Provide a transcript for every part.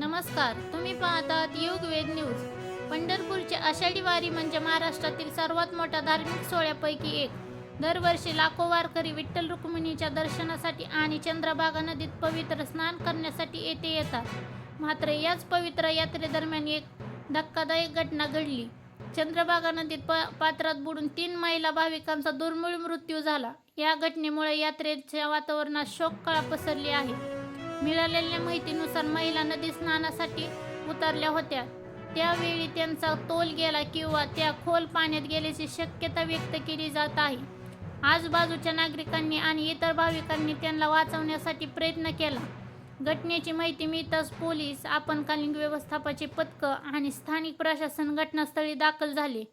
नमस्कार, तुम्ही पाहतात युगवेद न्यूज. पंढरपूरची आषाढी वारी म्हणजे महाराष्ट्रातील सर्वात मोठ्या धार्मिक सोहळ्यापैकी एक. दरवर्षी लाखो वारकरी विठ्ठल रुक्मिणीच्या दर्शनासाठी आणि चंद्रभागा नदीत पवित्र स्नान करण्यासाठी येथे येतात. मात्र याच पवित्र यात्रेदरम्यान एक धक्कादायक घटना घडली. चंद्रभागा नदीत पात्रात बुडून 3 महिला भाविकांचा दुर्मिळ मृत्यू झाला. या घटनेमुळे यात्रेच्या वातावरणात शोककळा पसरली आहे. मिळालेल्या माहितीनुसार महिला नदी स्नानासाठी उतरल्या होत्या. त्यावेळी त्यांचा तोल गेला किंवा त्या खोल पाण्यात गेल्याची शक्यता व्यक्त केली जात आहे. आजूबाजूच्या नागरिकांनी आणि इतर भाविकांनी त्यांना वाचवण्यासाठी प्रयत्न केला. घटनेची माहिती मिळताच पोलीस, आपत्कालीन व्यवस्थापनाची पथकं आणि स्थानिक प्रशासन घटनास्थळी दाखल झाले.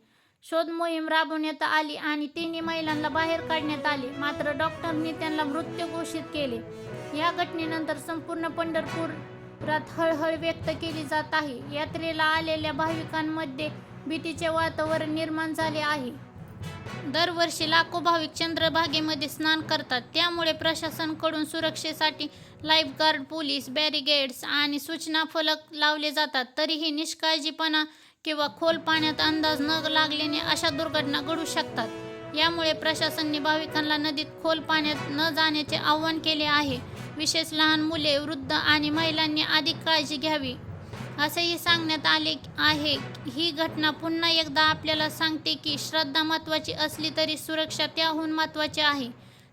शोध मोहीम राबवण्यात आली आणि 3 महिलांना बाहेर काढण्यात आले. मात्र डॉक्टरांनी त्यांना मृत घोषित केले. या घटनेनंतर संपूर्ण पंढरपुरात हळहळ व्यक्त केली जात आहे. यात्रेला आलेल्या भाविकांमध्ये भीतीचे वातावरण निर्माण झाले आहे. दरवर्षी लाखो भाविक चंद्रभागेमध्ये स्नान करतात. त्यामुळे प्रशासनाकडून सुरक्षेसाठी लाईफगार्ड, पोलीस, बॅरिगेड्स आणि सूचना फलक लावले जातात. तरीही निष्काळजीपणा किंवा खोल पाण्यात अंदाज न लागल्याने अशा दुर्घटना घडू शकतात. यामुळे प्रशासनाने भाविकांना नदीत खोल पाण्यात न जाण्याचे आवाहन केले आहे. विशेष लहान मुले, वृद्ध आणि महिलांनी अधिक काळजी घ्यावी असेही सांगण्यात आले आहे. ही घटना पुन्हा एकदा आपल्याला सांगते की श्रद्धा महत्त्वाची असली तरी सुरक्षा त्याहून महत्त्वाची आहे.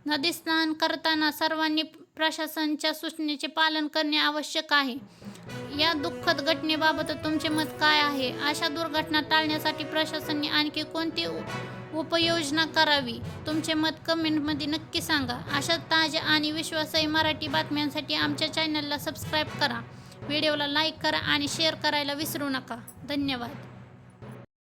नदी स्नान करताना सर्वांनी प्रशासनाच्या सूचनेचे पालन करणे आवश्यक आहे. या दुःखद घटनेबाबत तुमचे मत काय आहे? अशा दुर्घटना टाळण्यासाठी प्रशासनाने आणखी कोणती उपाययोजना करावी? तुमचे मत कमेंटमध्ये नक्की सांगा. अशा ताज्या आणि विश्वासार्ह मराठी बातम्यांसाठी आमच्या चॅनलला सबस्क्राईब करा, व्हिडिओला लाईक करा आणि शेअर करायला विसरू नका. धन्यवाद.